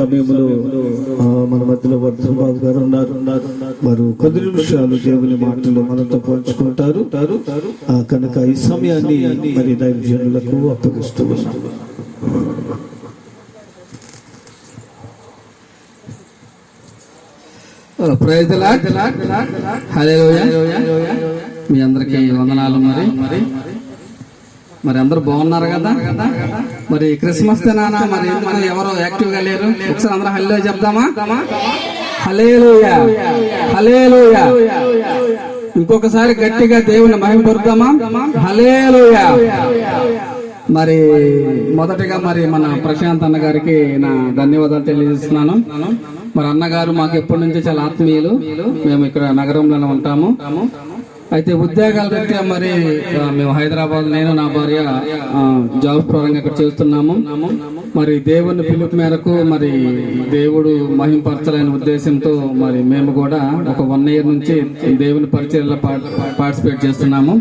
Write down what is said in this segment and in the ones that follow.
సమయంలో మన మధ్యలో వర్ధన్ బాబు గారు ఉన్నారు. వారు కొద్ది నిమిషాలు దేవుని మాటలు మనతో పంచుకుంటారు. కనుక ఈ సమయాన్ని మరి దైవజనులకు అప్పగిస్తూ ఉన్నాం. Praise the lord. హల్లెలూయా. మీ అందరికీ వందనాలు. మరి అందరూ బాగున్నారు కదా? మరి క్రిస్మస్ దినాన మరి ఎవరో యాక్టివ్ గా లేరు? ఒకసారి అందరూ హల్లెలూయా చెప్దామా? హల్లెలూయా, హల్లెలూయా. ఇంకొకసారి గట్టిగా దేవుని మహిమపరుద్దామా? హల్లెలూయా. మరి మొదటగా మరి మన ప్రశాంత్ అన్న గారికి నా ధన్యవాదాలు తెలియజేస్తున్నాను. మరి అన్నగారు మాకు ఎప్పటి నుంచి చాలా ఆత్మీయులు. మేము ఇక్కడ నగరంలోనే ఉంటాము. అయితే ఉద్యోగాల రీత్యా మరి మేము హైదరాబాద్, నేను నా భార్య జాబ్ పరంగా ఇక్కడ చేస్తున్నాము. మరి దేవుని పిలుపు మేరకు మరి దేవుడు మహింపరచాలనే ఉద్దేశంతో మరి మేము కూడా ఒక 1 year నుంచి దేవుని పరిచర్యలో పార్టిసిపేట్ చేస్తున్నాము.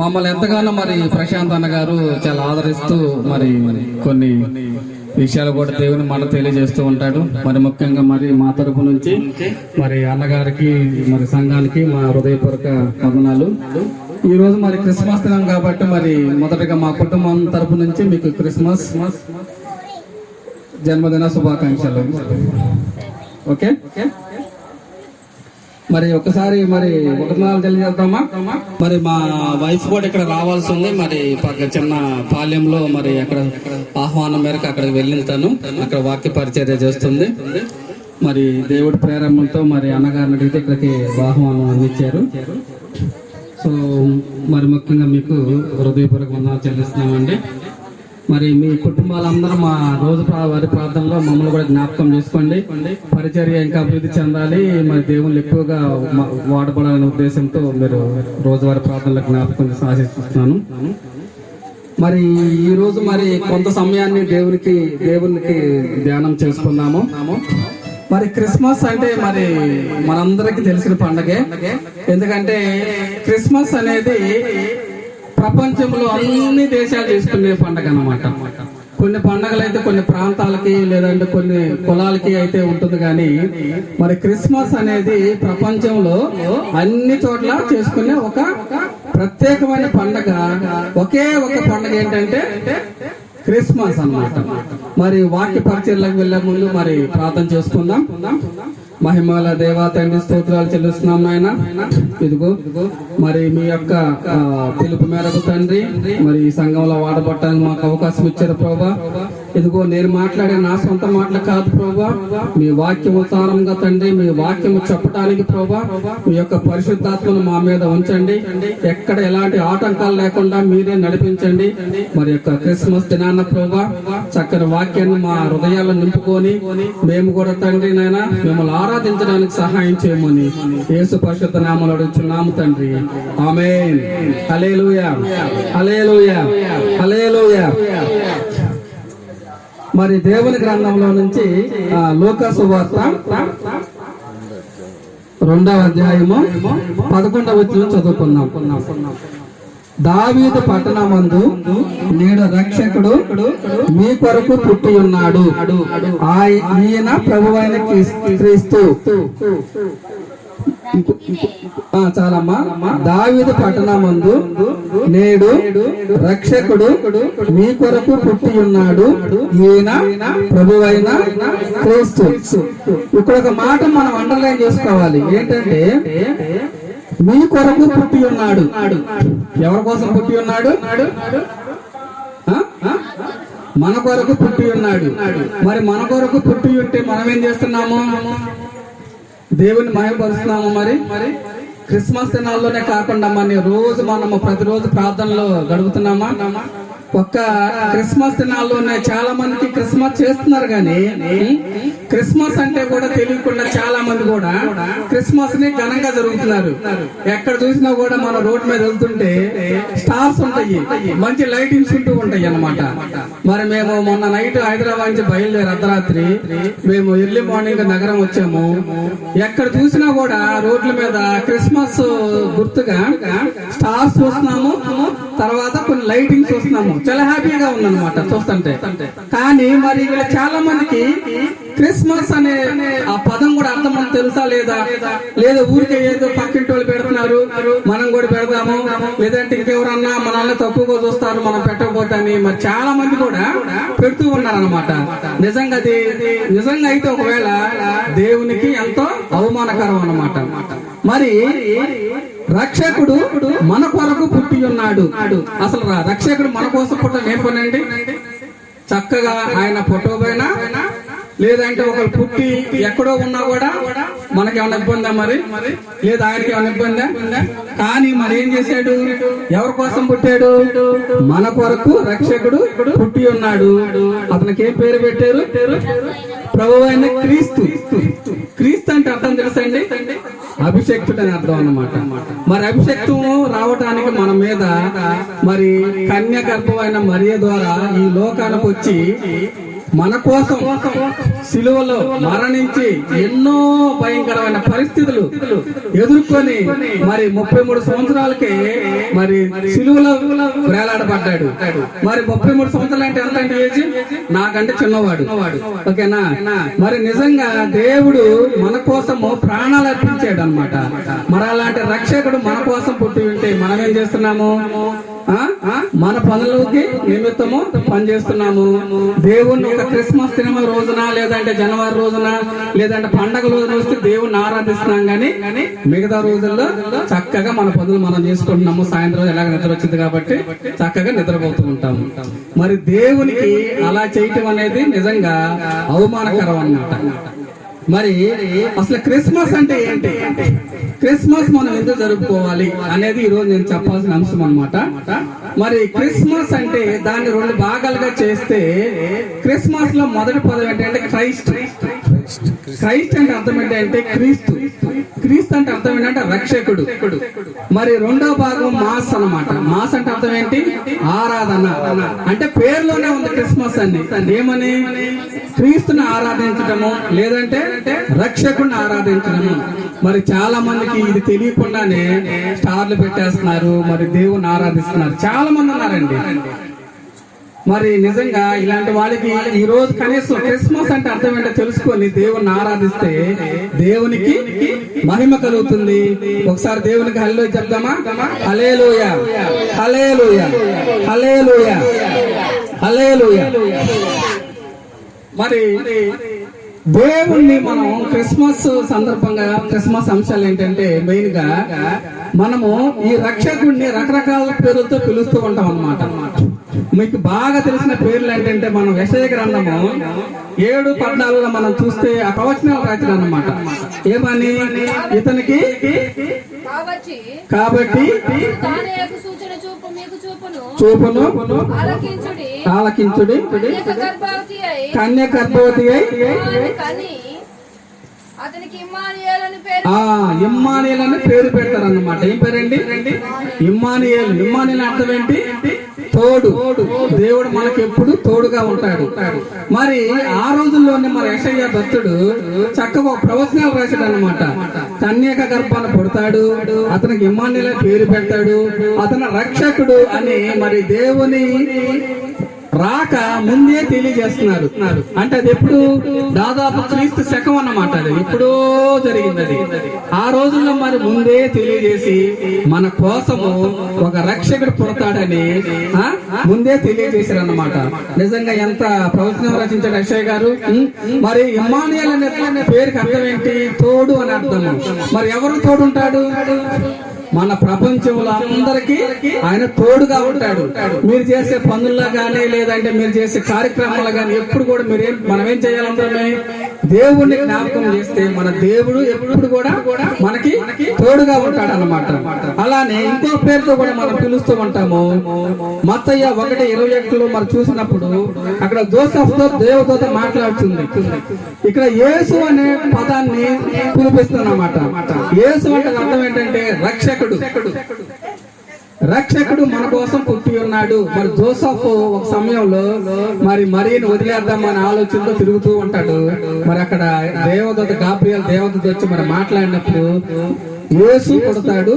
మమ్మల్ని ఎంతగానో మరి ప్రశాంత్ అన్న గారు చాలా ఆదరిస్తూ మరి కొన్ని విషయాలు కూడా దేవుని మాట తెలియజేస్తూ ఉంటాడు. మరి ముఖ్యంగా మరి మా తరపు నుంచి మరి అన్నగారికి మరి సంఘానికి మా హృదయపూర్వక వందనాలు. ఈ రోజు మరి క్రిస్మస్ దినం కాబట్టి మరి మొదటగా మా కుటుంబం తరపు నుంచి మీకు క్రిస్మస్ జన్మదిన శుభాకాంక్షలు. ఓకే, మరి ఒకసారి మరి 1 తెలియజేద్దామా? మరి మా వైఫ్ కూడా ఇక్కడ రావాల్సి ఉంది. మరి చిన్న పాలెంలో మరి అక్కడ ఆహ్వానం మేరకు అక్కడికి వెళ్ళితాను. అక్కడ వాక్య పరిచర్య చేస్తుంది. మరి దేవుడి ప్రేరణతో మరి అన్నగారిని అడిగితే ఇక్కడికి ఆహ్వానం అందించారు. సో మరి ముఖ్యంగా మీకు హృదయపూర్వక వందనాలు చెల్లిస్తున్నామండి. మరి మీ కుటుంబాలందరూ మా రోజు వారి ప్రార్థనలో మమ్మల్ని కూడా జ్ఞాపకం చేసుకోండి. పరిచర్య ఇంకా అభివృద్ధి చెందాలి, మరి దేవుళ్ళు ఎక్కువగా వాడబడాలనే ఉద్దేశంతో మీరు రోజువారి ప్రార్థనలో జ్ఞాపకం చేసి ఆశిస్తున్నాను. మరి ఈ రోజు మరి కొంత సమయాన్ని దేవునికి ధ్యానం చేసుకున్నాము. మరి క్రిస్మస్ అంటే మరి మనందరికీ తెలిసిన పండగే. ఎందుకంటే క్రిస్మస్ అనేది ప్రపంచంలో అన్ని దేశాలు చేసుకునే పండుగ అన్నమాట. కొన్ని పండుగలు అయితే కొన్ని ప్రాంతాలకి లేదంటే కొన్ని కులాలకి అయితే ఉంటుంది, కానీ మరి క్రిస్మస్ అనేది ప్రపంచంలో అన్ని చోట్ల చేసుకునే ఒక ప్రత్యేకమైన పండుగ. ఒకే ఒక పండుగ ఏంటంటే క్రిస్మస్ అన్నమాట. మరి వాక్య పరిచర్లకు వెళ్లే ముందు మరి ప్రార్థన చేసుకుందాం. మహిమల దేవా తండ్రి, స్తోత్రాలు చెల్లిస్తున్నాం నాయన. ఇదిగో మరి మీ యొక్క పిలుపు మేరకు తండ్రి మరి ఈ సంఘంలో వాడబట్టడానికి మాకు అవకాశం ఇచ్చారు ప్రభా. ఇదిగో నేను మాట్లాడే నా సొంత మాటలు కాదు ప్రభా, మీ వాక్యము సారంగా తండ్రి మీ వాక్యము చెప్పడానికి ప్రభా మీ యొక్క పరిశుద్ధాత్మను మా మీద ఉంచండి. ఎక్కడ ఎలాంటి ఆటంకాలు లేకుండా మీరే నడిపించండి. మరి యొక్క క్రిస్మస్ దినాన్న ప్రభా చక్కని వాక్యాన్ని మా హృదయాల్లో నింపుకొని మేము కూడా తండ్రి నాయన మిమ్మల్ని ఆరాధించడానికి సహాయం చేయమని యేసు పరిశుద్ధ నామములో అడుగుచున్నాము తండ్రి. ఆమేన్. హల్లెలూయా, హల్లెలూయా, హల్లెలూయా. మరి దేవుని గ్రంథంలో నుంచి లూకా సువార్త 2వ అధ్యాయము 11వ వచనం చదువుకున్నాం. దావీదు పట్టణమందు నేడు రక్షకుడు మీ కొరకు పుట్టి ఉన్నాడు, ఈయన ప్రభువైన క్రీస్తు. చాలమ్మా. దావీదు పట్టణమందు నేడు రక్షకుడు మీ కొరకు పుట్టి ఉన్నాడు, ఈయన ప్రభువైన క్రీస్తు. ఇక్కడ ఒక మాట మనం అండర్లైన్ చేసుకోవాలి. ఏంటంటే మీ కొరకు పుట్టి ఉన్నాడు. ఎవరి కోసం పుట్టి ఉన్నాడు? మన కొరకు పుట్టి ఉన్నాడు. మరి మన కొరకు పుట్టి ఉంటే మనం ఏం చేస్తున్నాము? దేవుని మహిమపరుస్తున్నాము. మరి క్రిస్మస్ దినాల్లోనే కాకుండా మనము ప్రతిరోజు ప్రార్థనలో గడుపుతున్నామా? ఒక్క క్రిస్మస్ దినాల్లోనే చాలా మందికి క్రిస్మస్ చేస్తున్నారు, కానీ క్రిస్మస్ అంటే కూడా తెలియకుండా చాలా మంది కూడా క్రిస్మస్ ని ఘనంగా జరుగుతున్నారు. ఎక్కడ చూసినా కూడా మన రోడ్ మీద వెళ్తుంటే స్టార్స్ ఉంటాయి, మంచి లైటింగ్స్ ఉంటూ ఉంటాయి అన్నమాట. మరి మేము మొన్న నైట్ హైదరాబాద్ నుంచి బయలుదేరి అర్ధరాత్రి మేము ఎర్లీ మార్నింగ్ నగరం వచ్చాము. ఎక్కడ చూసినా కూడా రోడ్ల మీద క్రిస్మస్ గుర్తుగా స్టార్స్ చూస్తున్నాము, తర్వాత కొన్ని లైటింగ్స్ చూస్తున్నాము. చాలా హ్యాపీగా ఉందన్నమాట చూస్తుంటే. కానీ మరి ఇక్కడ చాలా మందికి తెలుసా లేదా ఊరికే ఏదో పక్కింటి వాళ్ళు పెడుతున్నారు మనం కూడా పెడదాము, లేదంటే ఇంకెవరన్నా మనల్ని తక్కువగా చూస్తారు మనం పెట్టకపోతే అని మరి చాలా మంది కూడా పెడుతూ ఉన్నారు అనమాట. నిజంగా అయితే ఒకవేళ దేవునికి ఎంతో అవమానకరం అన్నమాట. మరి రక్షకుడు మన కొరకు పుట్టి ఉన్నాడు. అసలు రక్షకుడు మన కోసం పుట్ట ఏం పనండి? చక్కగా ఆయన ఫోటో పైన లేదంటే ఒకరు పుట్టి ఎక్కడో ఉన్నా కూడా మనకి ఏమైనా ఇబ్బందా? మరి లేదా ఆయనకి ఏమైనా ఇబ్బందా? కానీ మరి ఏం చేశాడు? ఎవరి కోసం పుట్టాడు? మన కొరకు రక్షకుడు పుట్టి ఉన్నాడు. అతనికి ఏం పేరు పెట్టారు? ప్రభువు అయిన క్రీస్తు. క్రీస్తు అంటే అర్థం తెలుసండి? అభిషక్తుడు అని అర్థం అన్నమాట. మరి అభిషక్తం రావటానికి మన మీద మరి కన్యగర్భమైన మరియ ద్వారా ఈ లోకానికి వచ్చి మన కోసం సిలువలో మరణించి ఎన్నో భయంకరమైన పరిస్థితులు ఎదుర్కొని మరి 33 సంవత్సరాలకే మరి సిలువలో వేలాడబడ్డాడు. మరి 33 సంవత్సరాలు అంటే ఎంత అంటే ఏజ్? నాకంటే చిన్నవాడు. ఓకేనా? మరి నిజంగా దేవుడు మన కోసము ప్రాణాలు అర్పించాడు అన్నమాట. మరి అలాంటి రక్షకుడు మన కోసం పుట్టి ఉంటే మనం ఏం చేస్తున్నాము? మన పనులకి నిమిత్తము పనిచేస్తున్నాము. దేవుణ్ణి ఒక క్రిస్మస్ దినం రోజున లేదంటే జనవరి రోజున లేదంటే పండగ రోజున వస్తే దేవుణ్ణి ఆరాధిస్తున్నాం కానీ మిగతా రోజుల్లో చక్కగా మన పనులు మనం చేసుకుంటున్నాము. సాయంత్రం ఎలాగ నిద్ర వచ్చింది కాబట్టి చక్కగా నిద్రపోతూ ఉంటాము. మరి దేవునికి అలా చేయటం అనేది నిజంగా అవమానకరం అన్నమాట. మరి అసలు క్రిస్మస్ అంటే ఏంటి? క్రిస్మస్ మనం ఎందుకు జరుపుకోవాలి అనేది ఈ రోజు నేను చెప్పాల్సిన అంశం అన్నమాట. మరి క్రిస్మస్ అంటే దాన్ని 2 భాగాలుగా చేస్తే క్రిస్మస్ లో మొదటి పదం ఏంటంటే క్రైస్ట్. క్రైస్ట్ అంటే అర్థం ఏంటంటే క్రీస్తు. క్రీస్తు అంటే అర్థం ఏంటంటే రక్షకుడు. మరి రెండో భాగం మాస్ అన్నమాట. మాస్ అంటే అర్థం ఏంటి? ఆరాధన. అంటే పేరులోనే ఉంది క్రిస్మస్ అని. ఏమని? క్రీస్తుని ఆరాధించడము లేదంటే రక్షకుడిని ఆరాధించడము. మరి చాలా మందికి ఇది తెలియకుండానే స్టార్లు పెట్టేస్తున్నారు, మరి దేవుని ఆరాధిస్తున్నారు. చాలా మంది ఉన్నారండి. మరి నిజంగా ఇలాంటి వాళ్ళకి ఈ రోజు కనీసం క్రిస్మస్ అంటే అర్థం ఏంటో తెలుసుకొని దేవుణ్ణి ఆరాధిస్తే దేవునికి మహిమ కలుగుతుంది. ఒకసారి దేవునికి హల్లెలూయా చెప్దామా? హల్లెలూయా, హల్లెలూయా, హల్లెలూయా, హల్లెలూయా. మరి దేవుణ్ణి మనం క్రిస్మస్ సందర్భంగా క్రిస్మస్ అంశాలు ఏంటంటే మెయిన్ గా మనము ఈ రక్షకుడిని రకరకాల పేర్లతో పిలుస్తూ ఉంటాం అన్నమాట. మీకు బాగా తెలిసిన పేర్లు ఏంటంటే మనం యెషయా గ్రంథము 7:14 మనం చూస్తే ఆ ప్రవచనాలు రాశారు అన్నమాట. ఏమని? ఇతనికి కాబట్టి చూపును ఆలకించుడి, కన్య గర్భవతి అయి ఇమ్మానుయేలు అని పేరు పెడతారు అన్నమాట. ఏం పేరండి? ఇమ్మానుయేలు. ఇమ్మానుయేలు అర్థం ఏంటి? తోడు. దేవుడు మనకి ఎప్పుడు తోడుగా ఉంటాడు. మరి ఆ రోజుల్లోనే మరి యెషయా భక్తుడు చక్కగా ప్రవచనాలు రాశాడు అన్నమాట. కన్యక గర్భాన పుడతాడు, అతనికి ఇమ్మానుయేలు పేరు పెడతాడు, అతను రక్షకుడు అని మరి దేవుని రాక ముందే తెలియజేస్తున్నారు. అంటే అది ఎప్పుడు? దాదాపు క్రీస్తు శకం అన్నమాట. అది ఎప్పుడో జరిగింది. అది ఆ రోజుల్లో మరి ముందే తెలియజేసి మన కోసము ఒక రక్షకుడు పుడతాడని ముందే తెలియజేశారు అన్నమాట. నిజంగా ఎంత ప్రవచనం రచించాడు యెషయా గారు. మరి ఇమ్మానుయేలు అనే పేరుకి అర్థం ఏంటి? తోడు అని అర్థము. మరి ఎవరు తోడుంటాడు? మన ప్రపంచంలో అందరికీ ఆయన తోడుగా ఉంటాడు. మీరు చేసే పనుల్లో గానీ లేదంటే మీరు చేసే కార్యక్రమాల్లో గానీ ఎప్పుడు కూడా మనం ఏం చేయాలంటే దేవుణ్ణి జ్ఞాపకం చేస్తే మన దేవుడు ఎప్పుడు కూడా మనకి తోడుగా ఉంటాడు అన్నమాట. అలానే ఇంకో పేరుతో కూడా మనం పిలుస్తూ ఉంటాము. మత్తయి 1:21 మనం చూసినప్పుడు అక్కడ జోసెఫ్తో దేవదూత మాట్లాడుతుంది. ఇక్కడ యేసు అనే పదాన్ని పిలిపిస్తుంది అన్నమాట. యేసు అంటే అర్థం ఏంటంటే రక్షకుడు. రక్షకుడు మన కోసం పుట్టి ఉన్నాడు. మరి జోసెఫ్ ఒక సమయంలో మరి మరియను వదిలేద్దామని ఆలోచనతో తిరుగుతూ ఉంటాడు. మరి అక్కడ దేవదూత గాబ్రియల్ దేవదూత వచ్చి మరి మాట్లాడినప్పుడు యేసు పుడతాడు,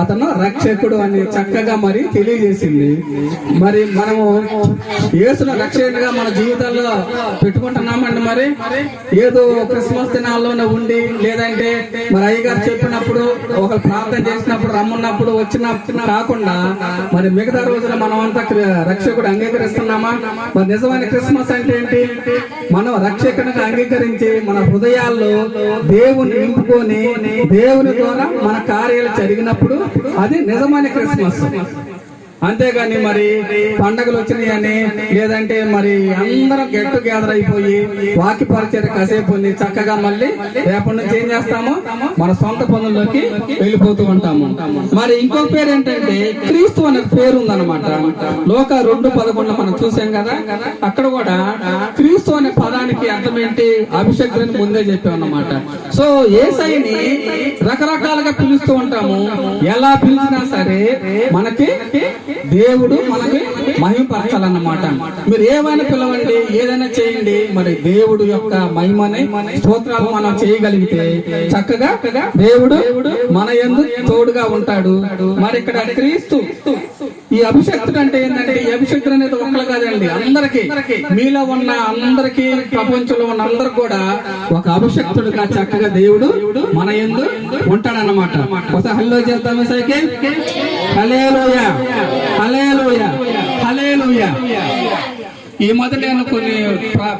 అతను రక్షకుడు అని చక్కగా మరి తెలియజేసింది. మరి మనము యేసును రక్షకుడిగా మన జీవితాల్లో పెట్టుకుంటున్నామండి. మరి ఏదో క్రిస్మస్ దినాల్లోనే ఉండి, లేదంటే మరి అయ్యగారు చెప్పినప్పుడు ఒక ప్రార్థన చేసినప్పుడు రమ్మన్నప్పుడు వచ్చినప్పుడు కాకుండా మరి మిగతా రోజున మనం అంతా రక్షకుడు అంగీకరిస్తున్నామా? మరి నిజమైన క్రిస్మస్ అంటే ఏంటి? మనం రక్షకుడిగా అంగీకరించి మన హృదయాల్లో దేవుని నింపుకొని దేవుని ద్వారా మన కార్యాలు జరిగినప్పుడు అది నిజమైన క్రిస్మస్. అంతేగాని మరి పండగలు వచ్చినాయని, లేదంటే మరి అందరం గెట్ టుగెదర్ అయిపోయి వాక్య పరిచయం కాసేపు చక్కగా మళ్ళీ రేపటి నుంచి ఏం చేస్తాము, మన సొంత పనుల్లోకి వెళ్ళిపోతూ ఉంటాము. మరి ఇంకో పేరు ఏంటంటే క్రీస్తు అనే పేరు ఉందన్నమాట. లోక 2:11 మనం చూసాం కదా, అక్కడ కూడా క్రీస్తు అనే పదానికి అర్థం ఏంటి? అభిషేకులని ముందే చెప్పామన్నమాట. సో యేసయ్యని రకరకాలుగా పిలుస్తూ ఉంటాము. ఎలా పిలిచినా సరే మనకి దేవుడు మనకి మహిమపరచాలన్నమాట. మీరు ఏమైనా పిలవండి, ఏదైనా చేయండి, మరి దేవుడు యొక్క మహిమని స్తోత్రాలు మనం చేయగలిగితే చక్కగా దేవుడు మన యందు తోడుగా ఉంటాడు. మరి ఇక్కడ క్రీస్తు ఈ అభిషక్తుడు అంటే ఏంటంటే, ఈ అభిషక్తుడు అనేది ఒక్కరు కాదండి, అందరికీ, మీలో ఉన్న అందరికీ, ప్రపంచంలో ఉన్న అందరికి కూడా ఒక అభిషక్తుడుగా చక్కగా దేవుడు మన యందు ఉంటాడన్నమాట. ఒకసారి హల్లో చేద్దాం సైకి. హల్లెలూయా, హల్లెలూయా, హల్లెలూయా. ఈ మధ్య నేను కొన్ని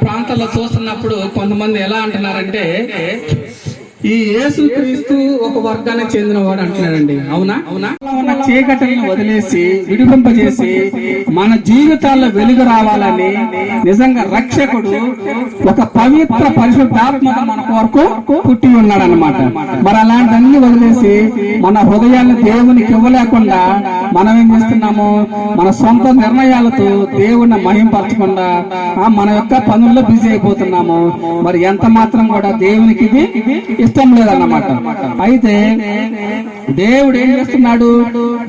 ప్రాంతాల్లో చూస్తున్నప్పుడు కొంతమంది ఎలా అంటున్నారంటే, ఈ యేసు క్రీస్తు ఒక వర్గానికి చెందినవాడు అంటున్నాడండి. అవునా? ఉన్న చీకటిని వదిలేసి విడిపింపజేసి మన జీవితాల్లో వెలుగు రావాలని నిజంగా రక్షకుడు ఒక పవిత్ర పరిశుద్ధాత్మక మన కొరకు పుట్టి ఉన్నాడు అన్నమాట. మరి అలాంటివన్నీ వదిలేసి మన హృదయాన్ని దేవునికి ఇవ్వలేకుండా మనం ఏం చేస్తున్నాము, మన సొంత నిర్ణయాలతో దేవుణ్ణి మహింపరచకుండా మన యొక్క పనుల్లో బిజీ అయిపోతున్నాము. మరి ఎంత మాత్రం కూడా దేవునికి ఇది ఇష్టం లేదన్నమాట. అయితే దేవుడు ఏం చేస్తున్నాడు,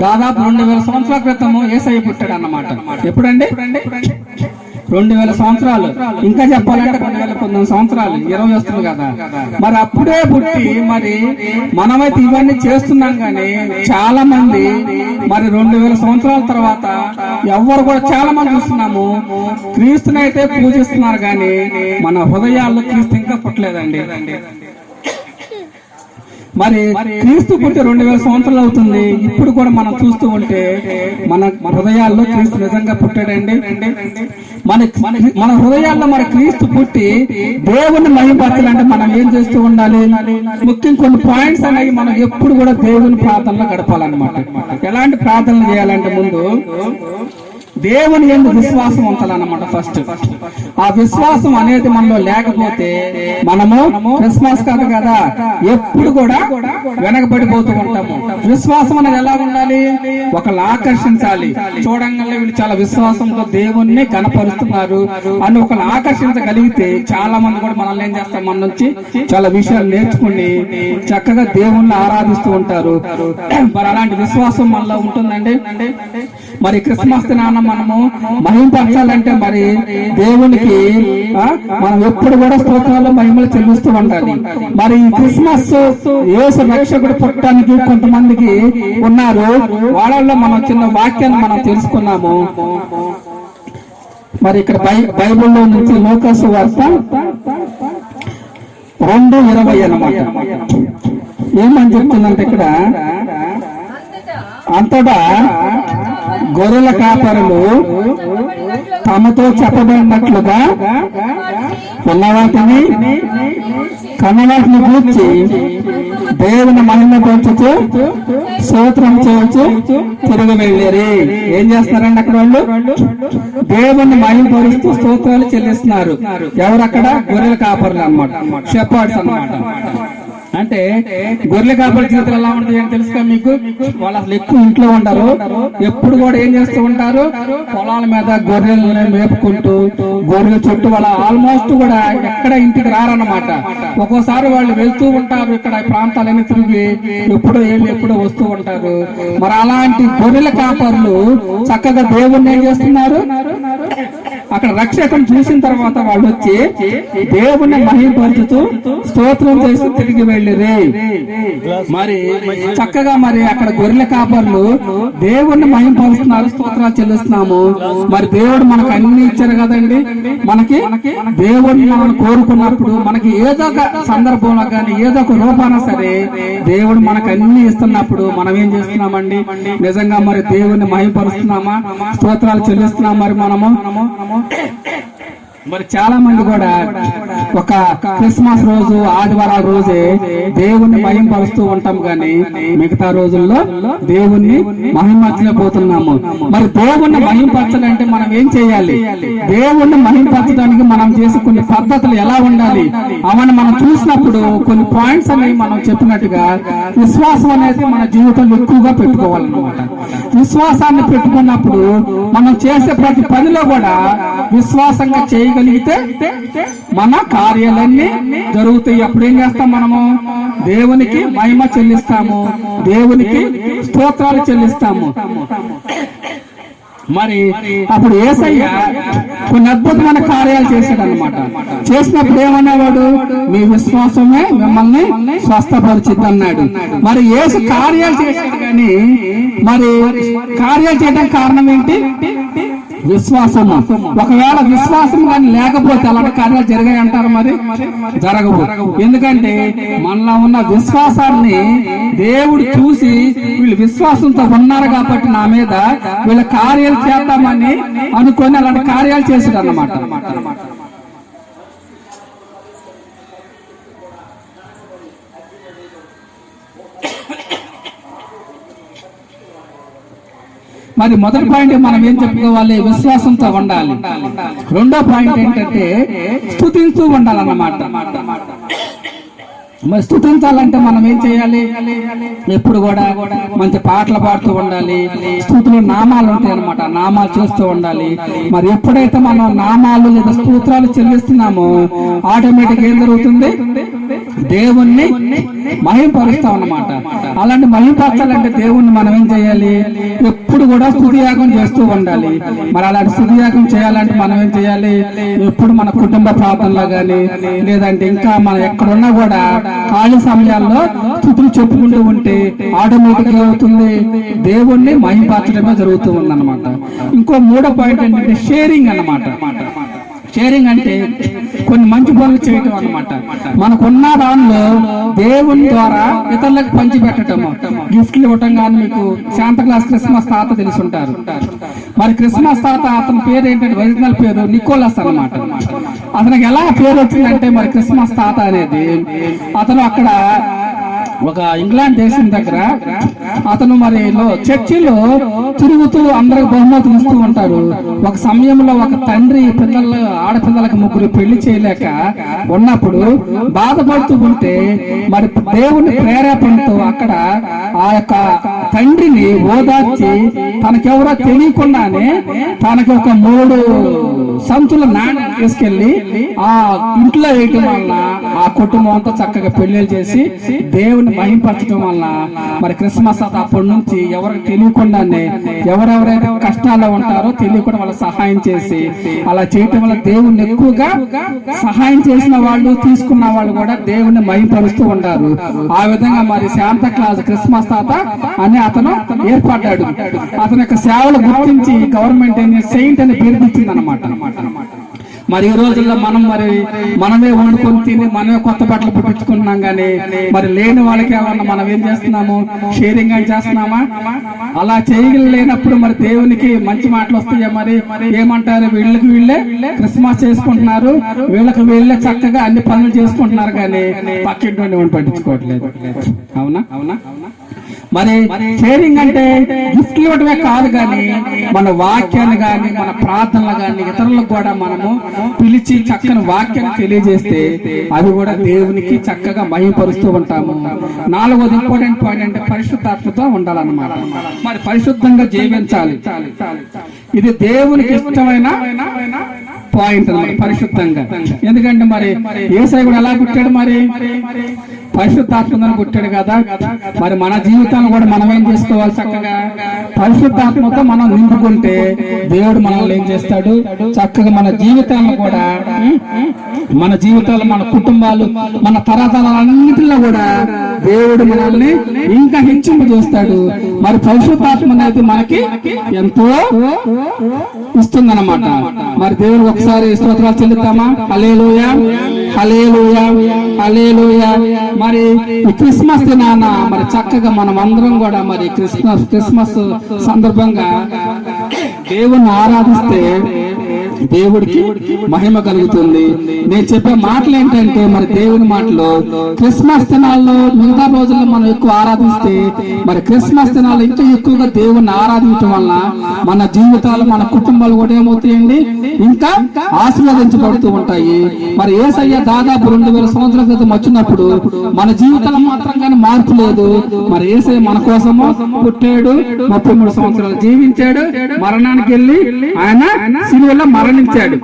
దాదాపు 2000 సంవత్సరాల క్రితము యేసయ్య పుట్టాడు అన్నమాట. ఎప్పుడండి? 2000 సంవత్సరాలు, ఇంకా చెప్పాలంటే 2019 సంవత్సరాలు, 20 వస్తుంది కదా. మరి అప్పుడే పుట్టి మరి మనమైతే ఇవన్నీ చేస్తున్నాం కానీ చాలా మంది మరి 2000 సంవత్సరాల తర్వాత ఎవరు కూడా చాలా మంది చూస్తున్నాము క్రీస్తునైతే పూజిస్తున్నారు కానీ మన హృదయాల్లో క్రీస్తు ఇంకా పుట్టలేదండి. మరి క్రీస్తు పుట్టి 2000 సంవత్సరాలు అవుతుంది. ఇప్పుడు కూడా మనం చూస్తూ ఉంటే మన హృదయాల్లో క్రీస్తు నిజంగా పుట్టాడండి. మన హృదయాల్లో మరి క్రీస్తు పుట్టి దేవుని మహిమపరచాలంటే మనం ఏం చేస్తూ ఉండాలి? ముఖ్యం కొన్ని పాయింట్స్ అనేవి మనం ఎప్పుడు కూడా దేవుని ప్రార్థనలో గడపాలన్నమాట. ఎలాంటి ప్రార్థనలు చేయాలంటే, ముందు దేవుని యందు విశ్వాసం ఉంచాలన్నమాట. ఫస్ట్ ఆ విశ్వాసం అనేది మనలో లేకపోతే మనము క్రిస్మస్ కాదు కదా, ఎప్పుడు కూడా వెనకబడిపోతూ ఉంటాము. విశ్వాసం అనేది ఎలా ఉండాలి? ఒకళ్ళు ఆకర్షించాలి, చూడంగానే వీళ్ళు చాలా విశ్వాసంతో దేవుణ్ణి కనపరుస్తున్నారు అని ఒకళ్ళు ఆకర్షించగలిగితే చాలా మంది కూడా మనల్ని ఏం చేస్తారు, మన నుంచి చాలా విషయాలు నేర్చుకుని చక్కగా దేవుణ్ణి ఆరాధిస్తూ ఉంటారు. మరి అలాంటి విశ్వాసం మనలో ఉంటుందండి. మరి క్రిస్మస్ దినాన మనము మహిమపరచాలంటే మరి దేవునికి మనం ఎప్పుడు కూడా స్తోత్రాలు మహిమలు చెల్లిస్తూ ఉండాలి. మరి ఈ క్రిస్మస్ యేసు రక్షకుడు పుట్టడానికి కొంతమందికి ఉన్నారు. వాళ్ళల్లో మనం చిన్న వాక్యాన్ని మనం తెలుసుకున్నాము. మరి ఇక్కడ బైబిల్లో నుంచి లూకాసు వార్త 2:20 అన్నమాట. ఏమని చెప్తుందంటే ఇక్కడ, అంతటా గొర్రెల కాపరులు తమతో చెప్పబడినట్లుగా ఉన్నవాటిని కన్నవాటిని గూర్చి దేవుని మహిమ పరచుతూ స్తోత్రం చేయొచ్చు తిరిగి వెళ్ళారు. ఏం చేస్తున్నారండి అక్కడ? వాళ్ళు దేవుని మహిమ పరుస్తూ స్తోత్రాలు చెల్లిస్తున్నారు. ఎవరు అక్కడ? గొర్రెల కాపరులు అన్నమాట, షెపర్డ్స్ అన్నమాట. అంటే గొర్రెల కాపరి జీవితం ఎలా ఉంటుంది అని తెలుసుగా మీకు? వాళ్ళు అసలు ఎక్కువ ఇంట్లో ఉంటారు, ఎప్పుడు కూడా ఏం చేస్తూ ఉంటారు, పొలాల మీద గొర్రెలను మేపుకుంటూ గొర్రెల చుట్టూ వాళ్ళ ఆల్మోస్ట్ కూడా ఎక్కడ ఇంటికి రారన్నమాట. ఒక్కోసారి వాళ్ళు వెళ్తూ ఉంటారు, ఇక్కడ ప్రాంతాలన్నీ తిరిగి ఎప్పుడో వస్తూ ఉంటారు. మరి అలాంటి గొర్రెల కాపరులు చక్కగా దేవుణ్ణి ఏం చేస్తున్నారు? అక్కడ రక్షకుని చూసిన తర్వాత వాళ్ళు వచ్చి దేవుణ్ణి మహిమపరుచుతూ స్తోత్రం చేసి తిరిగి వెళ్ళిరే. మరి చక్కగా మరి అక్కడ గొర్రెల కాపర్లు దేవుణ్ణి మహిమపరుస్తున్నారు, స్తోత్రాలు చెల్లిస్తున్నాము. మరి దేవుడు మనకు అన్ని ఇచ్చారు కదండి. మనకి దేవుడిని మనం కోరుకున్నప్పుడు మనకి ఏదో ఒక సందర్భంలో కానీ ఏదో ఒక రూపాన సరే దేవుడు మనకు అన్ని ఇస్తున్నప్పుడు మనం ఏం చేస్తున్నామండి? నిజంగా మరి దేవుణ్ణి మహిమపరుస్తున్నామా, స్తోత్రాలు చెల్లిస్తున్నాం. మరి మనము మరి చాలా మంది కూడా ఒక క్రిస్మస్ రోజు ఆదివారాల రోజే దేవుణ్ణి మహిమపరుస్తూ ఉంటాం, కానీ మిగతా రోజుల్లో దేవుణ్ణి మహిమపరచలేకపోతున్నాము. మరి దేవుణ్ణి మహిమపరచాలంటే మనం ఏం చేయాలి? దేవుణ్ణి మహిమపరచడానికి మనం చేసే కొన్ని పద్ధతులు ఎలా ఉండాలి అవన్నీ మనం చూసినప్పుడు కొన్ని పాయింట్స్ అనేవి మనం చెప్పినట్టుగా విశ్వాసం అనేది మన జీవితంలో ఎక్కువగా పెట్టుకోవాలన్నమాట. విశ్వాసాన్ని పెట్టుకున్నప్పుడు మనం చేసే ప్రతి పనిలో కూడా విశ్వాసంగా చేయగలిగితే మన కార్యాలన్నీ జరుగుతాయి. అప్పుడు ఏం చేస్తాం? మనము దేవునికి మహిమ చెల్లిస్తాము, దేవునికి స్తోత్రాలు చెల్లిస్తాము. మరి అప్పుడు యేసయ్య కొన్ని అద్భుతమైన కార్యాలు చేశాడు అనమాట. చేసినప్పుడు ఏమనేవాడు? మీ విశ్వాసమే మిమ్మల్ని స్వస్థపరిచిద్ది అన్నాడు. మరి యేసు కార్యాలు చేశాడు, కానీ మరి కార్యాలు చేయడానికి కారణం ఏంటి? విశ్వాసము. ఒకవేళ విశ్వాసం కానీ లేకపోతే అలాంటి కార్యాలు జరిగాయి అంటారు? మరి జరగవు. ఎందుకంటే మనలో ఉన్న విశ్వాసాన్ని దేవుడు చూసి వీళ్ళు విశ్వాసంతో ఉన్నారు కాబట్టి నా మీద వీళ్ళ కార్యాలు చేద్దామని అనుకొని అలాంటి కార్యాలు చేశాడు అన్నమాట. మరి మొదటి పాయింట్ మనం ఏం చెప్పుకోవాలి? విశ్వాసంతో ఉండాలి. రెండో పాయింట్ ఏంటంటే స్తుతిస్తూ ఉండాలన్నమాట. మరి స్తుతించాలంటే మనం ఏం చేయాలి? ఎప్పుడు కూడా మంచి పాటలు పాడుతూ ఉండాలి. స్తుతులు నామాలు ఉంటాయి అన్నమాట, నామాలు చేస్తూ ఉండాలి. మరి ఎప్పుడైతే మనం నామాలు లేదా స్తోత్రాలు చెల్లిస్తున్నామో ఆటోమేటిక్ ఏం జరుగుతుంది? దేవుణ్ణి మహిమపరుస్తాం అన్నమాట. అలాంటి మహిమపరచాలంటే దేవుణ్ణి మనం ఏం చేయాలి? ఎప్పుడు కూడా స్తుతియాగం చేస్తూ ఉండాలి. మరి అలాంటి స్తుతియాగం చేయాలంటే మనం ఏం చేయాలి? ఎప్పుడు మన కుటుంబ ప్రార్థనలో గాని లేదంటే ఇంకా మనం ఎక్కడున్నా కూడా ఖాళీ సమయాల్లో స్తుతులు చెప్పుకుంటూ ఉంటే ఆటోమేటిక్ అవుతుంది, దేవుణ్ణి మహిమపరచడమే జరుగుతూ ఉంది అన్నమాట. ఇంకో మూడో పాయింట్ ఏంటంటే షేరింగ్ అన్నమాట. షేరింగ్ అంటే కొన్ని మంచి పనులు చేయటం అన్నమాట. మనకున్న దానిలో దేవుని ద్వారా ఇతరులకు పంచి పెట్టటము, గిఫ్ట్లు ఇవ్వటం. కానీ మీకు శాంతా క్లాస్ క్రిస్మస్ తాత తెలిసి ఉంటారు. మరి క్రిస్మస్ తాత అతని పేరు ఏంటంటే ఒరిజినల్ పేరు నికోలస్ అన్నమాట. అతనికి ఎలా పేరు వచ్చిందంటే మరి క్రిస్మస్ తాత అనేది అతను అక్కడ ఒక ఇంగ్లాండ్ దేశం దగ్గర అతను మరి చర్చిలో తిరుగుతూ అందరికి బహుమతులు ఇస్తూ ఉంటారు. ఒక సమయంలో ఒక తండ్రి ఆడపిల్లలకు ముగ్గురు పెళ్లి చేయలేక ఉన్నప్పుడు బాధపడుతూ ఉంటే మరి దేవుని ప్రేరేపణతో అక్కడ ఆ యొక్క తండ్రిని ఓదార్చి తనకెవరో తెలియకుండానే తనకి ఒక 3 సంచుల నాణ్యం తీసుకెళ్లి ఆ ఇంట్లో వేయటం వల్ల ఆ కుటుంబం అంతా చక్కగా పెళ్లిళ్ళు చేసి దేవుని మహిమపరచడం వల్ల మరి క్రిస్మస్ అప్పటి నుంచి ఎవరికి తెలియకుండానే ఎవరెవరైతే కష్టాల్లో ఉంటారో తెలియకుండా వాళ్ళ సహాయం చేసి అలా చేయటం వల్ల దేవుణ్ణి ఎక్కువగా సహాయం చేసిన వాళ్ళు తీసుకున్న వాళ్ళు కూడా దేవుణ్ణి మహిమపరుస్తూ ఉంటారు. ఆ విధంగా మరి శాంతా క్లాస్ క్రిస్మస్ తాత అని అతను ఏర్పడ్డాడు. అతని యొక్క సేవలు గుర్తించి గవర్నమెంట్ సెయింట్ అని పేరు ఇచ్చింది అన్నమాట. మరి ఈ రోజుల్లో మనమే వండుకొని తిని మనమే కొత్త బట్టలు పుట్టించుకుంటున్నాం, కానీ మరి లేని వాళ్ళకి ఏమన్నా మనం ఏం చేస్తున్నాము? షేరింగ్ అని చేస్తున్నామా? అలా చేయలేనప్పుడు మరి దేవునికి మంచి మాటలు వస్తాయా? మరి ఏమంటారు? వీళ్ళకి వీళ్ళే క్రిస్మస్ చేసుకుంటున్నారు, వీళ్ళకి వీళ్ళే చక్కగా అన్ని పనులు చేసుకుంటున్నారు, కానీ పక్కింటి పట్టించుకోవట్లేదు. అవునా? మరి షేరింగ్ అంటే గిఫ్ట్లు ఇవ్వడమే కాదు, కానీ మన వాక్యాన్ని గాని మన ప్రార్థనలు గాని ఇతరులకు కూడా మనము పిలిచి చక్కని వాక్యాన్ని తెలియజేస్తే అది కూడా దేవునికి చక్కగా మహిమపరుస్తూ ఉంటాము. 4వది ఇంపార్టెంట్ పాయింట్ అంటే పరిశుద్ధాత్మతో ఉండాలన్నమాట. మరి పరిశుద్ధంగా జీవించాలి. ఇది దేవునికి ఇష్టమైన పాయింట్ అన్నమాట, పరిశుద్ధంగా. ఎందుకంటే మరి యేసయ్య కూడా ఎలా పుట్టాడు? మరి పరిశుద్ధాత్మను పుట్టాడు కదా. మరి మన జీవితాన్ని కూడా మనం ఏం చేసుకోవాలి? చక్కగా పరిశుద్ధాత్మతో మనం నింపుకుంటే దేవుడు మనల్ని ఏం చేస్తాడు? చక్కగా మన జీవితాలను కూడా, మన జీవితాలు, మన కుటుంబాలు, మన తరతరాలన్నిటిలో కూడా దేవుడు మనల్ని ఇంకా హెచ్చింపు చేస్తాడు. మరి పరిశుద్ధాత్మ అనేది మనకి ఎంతో ఇస్తుందన్నమాట. మరి దేవుడు ఒకసారి స్తోత్రాలు చెల్లిద్దామా? హల్లెలూయా, హల్లెలూయా, హల్లెలూయా. మరి ఈ క్రిస్మస్ దినాన మరి చక్కగా మనం అందరం కూడా మరి క్రిస్మస్ సందర్భంగా దేవుణ్ణి ఆరాధిస్తే దేవుడికి మహిమ కలుగుతుంది. నేను చెప్పే మాటలు ఏంటంటే, మరి దేవుని మాటలు క్రిస్మస్ దినాల్లో మిగతా రోజుల్లో మనం ఎక్కువ ఆరాధిస్తే, మరి క్రిస్మస్ దినాల్లో ఇంకా ఎక్కువగా దేవుణ్ణి ఆరాధించడం వల్ల మన జీవితాలు, మన కుటుంబాలు కూడా ఏమవుతాయండి? ఇంకా ఆశీర్వదించబడుతూ ఉంటాయి. మరి యేసయ్య దాదాపు 2000 సంవత్సరాల క్రితం వచ్చినప్పుడు మన జీవితాలు మాత్రం కానీ మార్పు లేదు. మరి యేసయ్య మన కోసము పుట్టాడు, 33 సంవత్సరాలు జీవించాడు, మరణానికి వెళ్ళి ఆయన సిలువలో మరణించాడు.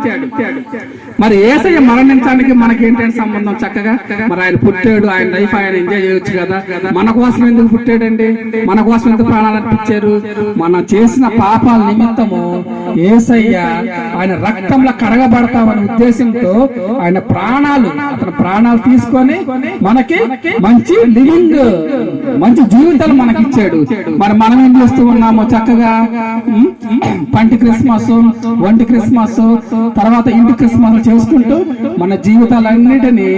మరి యేసయ్య మరణించడానికి మనకేంటంటే సంబంధం? చక్కగా మరి ఆయన పుట్టాడు, ఆయన లైఫ్ ఆయన ఎంజాయ్ చేయొచ్చు కదా. మన కోసం ఎందుకు పుట్టాడండి? మన కోసం ఎందుకు ప్రాణాలు అర్పించారు? మనం చేసిన పాపాల నిమిత్తము యేసయ్య ఆయన రక్తంలో కడగబడతామనే ఉద్దేశంతో ఆయన అతని ప్రాణాలు తీసుకొని మనకి మంచి లివింగ్, మంచి జీవితాలు మనకి ఇచ్చాడు. మరి మనం ఏం చేస్తూ ఉన్నాము? చక్కగా పంటి క్రిస్మస్, వంటి క్రిస్మస్, తర్వాత ఇంటి క్రిస్మస్ చేసుకుంటూ మన జీవితాలన్నిటినీ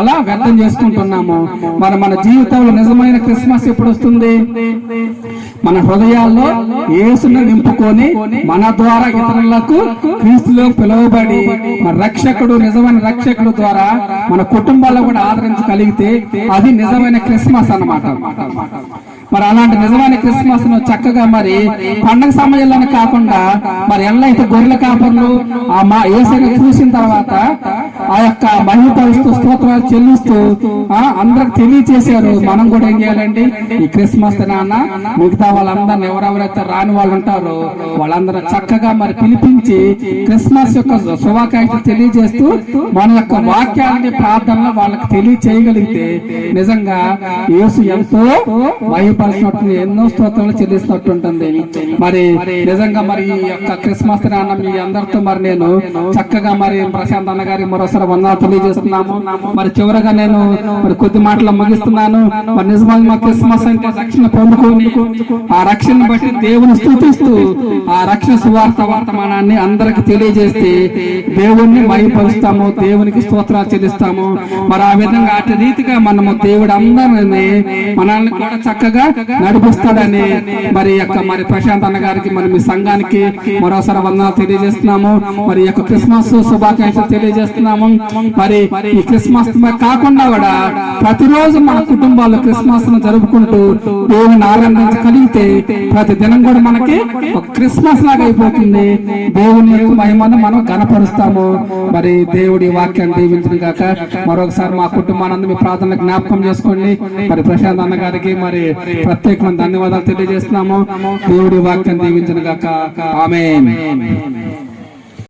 అలా వ్యర్థం చేసుకుంటున్నాము. మరి మన జీవితంలో నిజమైన క్రిస్మస్ ఎప్పుడు వస్తుంది? మన హృదయాల్లో యేసుని నింపుకొని మన ద్వారా ఇతరులకు క్రీస్తులో పిలువబడి మన రక్షకుడు, నిజమైన రక్షకుడు ద్వారా మన కుటుంబాల్లో కూడా ఆదరించగలిగితే అది నిజమైన క్రిస్మస్ అన్నమాట. మరి అలాంటి నిజమైన క్రిస్మస్ ను చక్కగా మరి పండగ సమయంలోనే కాకుండా మరి ఎల్లైతే గొర్రెల కాపర్లు ఆ యేసయ్యను చూసిన తర్వాత ఆ యొక్క మహిమపరుస్తూ స్తోత్రాలు చెల్లిస్తూ అందరికి తెలియచేశారు. మనం కూడా ఏం చేయాలండి? ఈ క్రిస్మస్ దినాన మిగతా వాళ్ళందరినీ ఎవరెవరైతే రాని వాళ్ళు ఉంటారో వాళ్ళందరూ చక్కగా మరి పిలిపించి క్రిస్మస్ యొక్క శుభాకాంక్షలు తెలియజేస్తూ మన యొక్క వాక్యాన్ని, ప్రార్థనలో వాళ్ళకి తెలియచేయగలిగితే నిజంగా యేసు ఎంతో మహిమపరిచినట్టు, ఎన్నో స్తోత్రాలు చెల్లిస్తున్నట్టు ఉంటుంది. మరి నిజంగా మరి ఈ యొక్క క్రిస్మస్ దినాన మీ అందరితో మరి నేను చక్కగా మరి ప్రశాంత్ అన్న గారి మరోసారి వందనాలు తెలియజేస్తున్నాము. మరి చివరగా నేను మరి కొద్ది మాటలు ముగిస్తున్నాను. మరి నిజంగా మా క్రిస్మస్ అంటే రక్షణ పొందుకొని ఆ రక్షణ బట్టి దేవుని స్తుతిస్తూ ఆ రక్షణ సువార్త వర్తమానాన్ని అందరికి తెలియజేస్తే దేవుణ్ణి మహిమపరుస్తాము, దేవునికి స్తోత్రాలు చెల్లిస్తాము. మరి ఆ విధంగా అటు రీతిగా మనము దేవుడు అందరినీ మనల్ని కూడా చక్కగా నడిపిస్తాడని మరి యొక్క మరి ప్రశాంత్ అన్న గారికి, మరి మీ సంఘానికి మరోసారి వందనాలు తెలియజేస్తున్నాము. మరి యొక్క క్రిస్మస్ శుభాకాంక్షలు తెలియజేస్తున్నాము. మరి ఈ క్రిస్మస్ కాకుండా కూడా ప్రతిరోజు మన కుటుంబాల్లో క్రిస్మస్ ను జరుపుకుంటూ దేవుని ఆనందించగలిగితే ప్రతి దినం కూడా మనకి ఒక క్రిస్మస్ లాగా అయిపోతుంది. దేవుని యొక్క మహిమను మనం గణపరుస్తాము. మరి దేవుడి వాక్యాన్ని దీవించిన గాక. మరొకసారి మా కుటుంబానందరూ మీ ప్రార్థనలు జ్ఞాపకం చేసుకోండి. మరి ప్రశాంత్ అన్న గారికి మరి ప్రత్యేకమైన ధన్యవాదాలు తెలియజేస్తున్నాము. దేవుడి వాక్యాన్ని దీవించిన గాక. ఆమేన్.